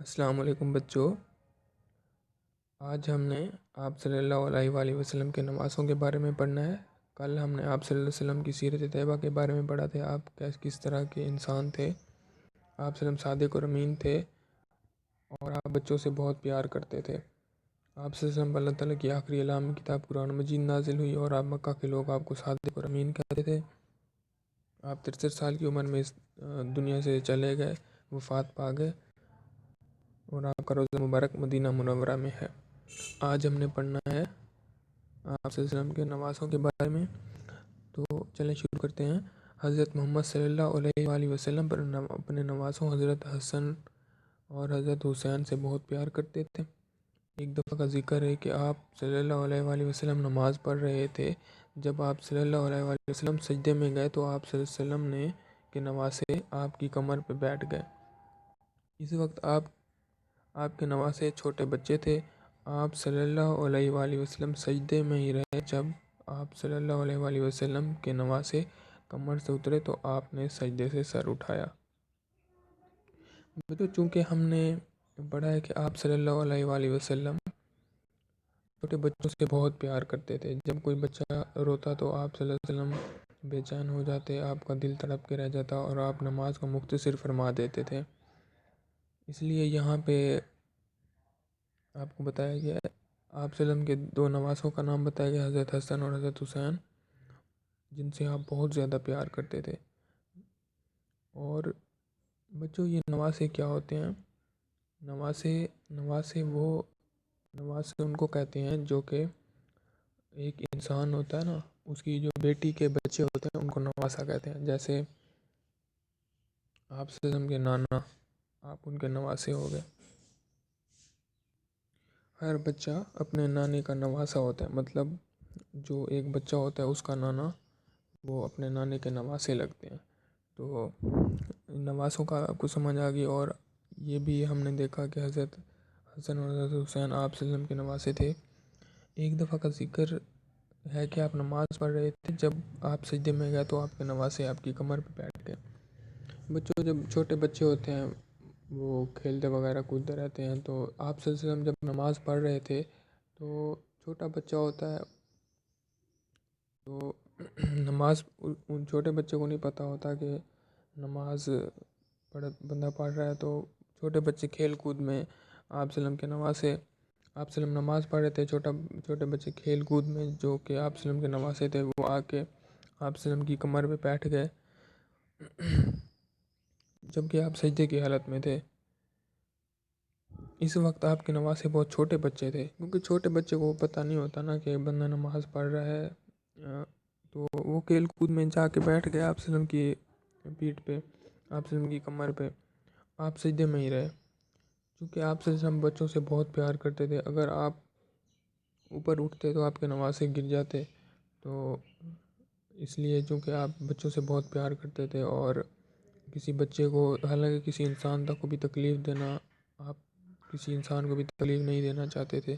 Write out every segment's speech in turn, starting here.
السلام علیکم بچوں، آج ہم نے آپ صلی اللہ علیہ وآلہ وسلم کے نواسوں کے بارے میں پڑھنا ہے۔ کل ہم نے آپ صلی اللہ علیہ وسلم کی سیرت طیبہ کے بارے میں پڑھا تھا۔ آپ کس طرح کے انسان تھے۔ آپ صلی اللہ علیہ وسلم صادق اور امین تھے اور آپ بچوں سے بہت پیار کرتے تھے۔ آپ صلی اللہ علیہ وسلم پر اللہ تعالیٰ کی آخری الہامی کتاب قرآن مجید نازل ہوئی اور آپ مکہ کے لوگ آپ کو صادق اور امین کہتے تھے۔ آپ 63 سال کی عمر میں اس دنیا سے چلے گئے، وفات پا گئے اور آپ کا روضہ مبارک مدینہ منورہ میں ہے۔ آج ہم نے پڑھنا ہے آپ صلی اللہ علیہ وسلم کے نواسوں کے بارے میں، تو چلیں شروع کرتے ہیں۔ حضرت محمد صلی اللہ علیہ وآلہ وسلم پر اپنے نواسوں حضرت حسن اور حضرت حسین سے بہت پیار کرتے تھے۔ ایک دفعہ کا ذکر ہے کہ آپ صلی اللہ علیہ وآلہ وسلم نماز پڑھ رہے تھے۔ جب آپ صلی اللہ علیہ وآلہ وسلم سجدے میں گئے تو آپ صلی اللہ علیہ وسلم نے کے نواسے آپ کی کمر پہ بیٹھ گئے۔ اس وقت آپ کے نواسے چھوٹے بچے تھے۔ آپ صلی اللہ علیہ وآلہ وسلم سجدے میں ہی رہے۔ جب آپ صلی اللہ علیہ وآلہ وسلم کے نواسے کمر سے اترے تو آپ نے سجدے سے سر اٹھایا۔ چونکہ ہم نے پڑھا ہے کہ آپ صلی اللہ علیہ وآلہ وسلم چھوٹے بچوں سے بہت پیار کرتے تھے۔ جب کوئی بچہ روتا تو آپ صلی اللہ علیہ وسلم بے چین ہو جاتے، آپ کا دل تڑپ کے رہ جاتا اور آپ نماز کو مختصر فرما دیتے تھے۔ اس لیے یہاں پہ آپ کو بتایا گیا ہے، آپ صلی اللہ علیہ وسلم کے دو نواسوں کا نام بتایا گیا، حضرت حسن اور حضرت حسین، جن سے آپ بہت زیادہ پیار کرتے تھے۔ اور بچوں، یہ نواسے کیا ہوتے ہیں؟ نواسے ان کو کہتے ہیں جو کہ ایک انسان ہوتا ہے نا، اس کی جو بیٹی کے بچے ہوتے ہیں ان کو نواسا کہتے ہیں۔ جیسے آپ صلی اللہ علیہ وسلم کے نانا، آپ ان کے نواسے ہو گئے۔ ہر بچہ اپنے نانے کا نواسا ہوتا ہے، مطلب جو ایک بچہ ہوتا ہے اس کا نانا، وہ اپنے نانے کے نواسے لگتے ہیں۔ تو نواسوں کا آپ کو سمجھ آ گئی۔ اور یہ بھی ہم نے دیکھا کہ حضرت حسن اور حضرت حسین آپ صلی اللہ علیہ وسلم کے نواسے تھے۔ ایک دفعہ کا ذکر ہے کہ آپ نماز پڑھ رہے تھے، جب آپ سجدے میں گئے تو آپ کے نواسے آپ کی کمر پہ بیٹھ گئے۔ بچوں، جب چھوٹے بچے ہوتے ہیں وہ کھیلتے وغیرہ کودتے رہتے ہیں، تو آپ صلی اللہ علیہ وسلم جب نماز پڑھ رہے تھے تو چھوٹا بچہ ہوتا ہے، تو نماز ان چھوٹے بچے کو نہیں پتہ ہوتا کہ نماز بندہ پڑھ رہا ہے۔ تو چھوٹے بچے کھیل کود میں آپ صلی اللہ علیہ وسلم کے نواسے، آپ صلی اللہ علیہ وسلم نماز پڑھ رہے تھے، چھوٹے بچے کھیل کود میں جو کہ آپ صلی اللہ علیہ وسلم کے نواسے تھے، وہ آ کے آپ صلی اللہ علیہ وسلم کی کمر پہ بیٹھ گئے، جبکہ آپ سجدے کی حالت میں تھے۔ اس وقت آپ کے نواسے بہت چھوٹے بچے تھے، کیونکہ چھوٹے بچے کو پتہ نہیں ہوتا نا کہ بندہ نماز پڑھ رہا ہے، تو وہ کھیل کود میں جا کے بیٹھ گئے آپ صلی اللہ علیہ وسلم کی پیٹھ پہ، آپ صلی اللہ علیہ وسلم کی کمر پہ۔ آپ سجدے میں ہی رہے، چونکہ آپ صلی اللہ علیہ وسلم بچوں سے بہت پیار کرتے تھے۔ اگر آپ اوپر اٹھتے تو آپ کے نواسے گر جاتے، تو اس لیے چونکہ آپ بچوں سے بہت پیار کرتے تھے اور کسی بچے کو، حالانکہ کسی انسان تک کو بھی تکلیف دینا، آپ کسی انسان کو بھی تکلیف نہیں دینا چاہتے تھے،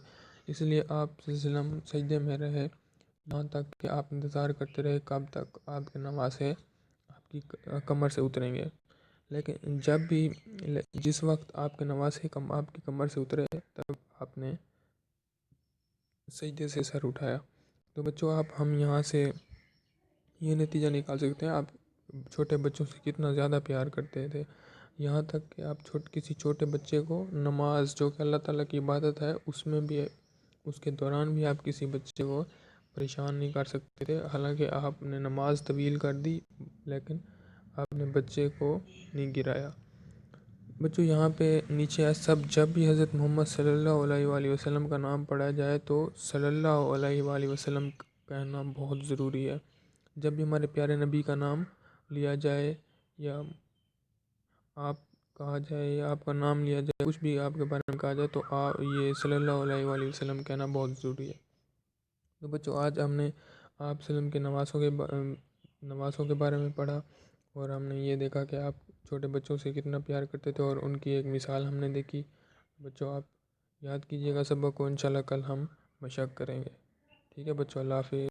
اس لیے آپ صلی اللہ علیہ وسلم سجدے میں رہے، یہاں تک کہ آپ انتظار کرتے رہے کب تک آپ کے نواسے آپ کی کمر سے اتریں گے۔ لیکن جس وقت آپ کے نواسے آپ کی کمر سے اترے تب آپ نے سجدے سے سر اٹھایا۔ تو بچوں، ہم یہاں سے یہ نتیجہ نکال سکتے ہیں آپ چھوٹے بچوں سے کتنا زیادہ پیار کرتے تھے، یہاں تک کہ آپ کسی چھوٹے بچے کو نماز جو کہ اللہ تعالیٰ کی عبادت ہے اس کے دوران بھی آپ کسی بچے کو پریشان نہیں کر سکتے تھے۔ حالانکہ آپ نے نماز طویل کر دی لیکن آپ نے بچے کو نہیں گرایا۔ بچوں، یہاں پہ نیچے جب بھی حضرت محمد صلی اللہ علیہ وآلہ وسلم کا نام پڑھا جائے تو صلی اللہ علیہ وآلہ وسلم کہنا بہت ضروری ہے۔ جب بھی ہمارے پیارے نبی کا نام لیا جائے یا آپ کہا جائے یا آپ کا نام لیا جائے، کچھ بھی آپ کے بارے میں کہا جائے تو یہ صلی اللہ علیہ وآلہ وسلم کہنا بہت ضروری ہے۔ تو بچوں، آج ہم نے آپ صلی اللہ علیہ وسلم کے نواسوں کے بارے میں پڑھا اور ہم نے یہ دیکھا کہ آپ چھوٹے بچوں سے کتنا پیار کرتے تھے اور ان کی ایک مثال ہم نے دیکھی۔ بچوں، آپ یاد کیجئے گا سبق کو، انشاءاللہ کل ہم مشق کریں گے۔ ٹھیک ہے بچوں، اللہ حافظ۔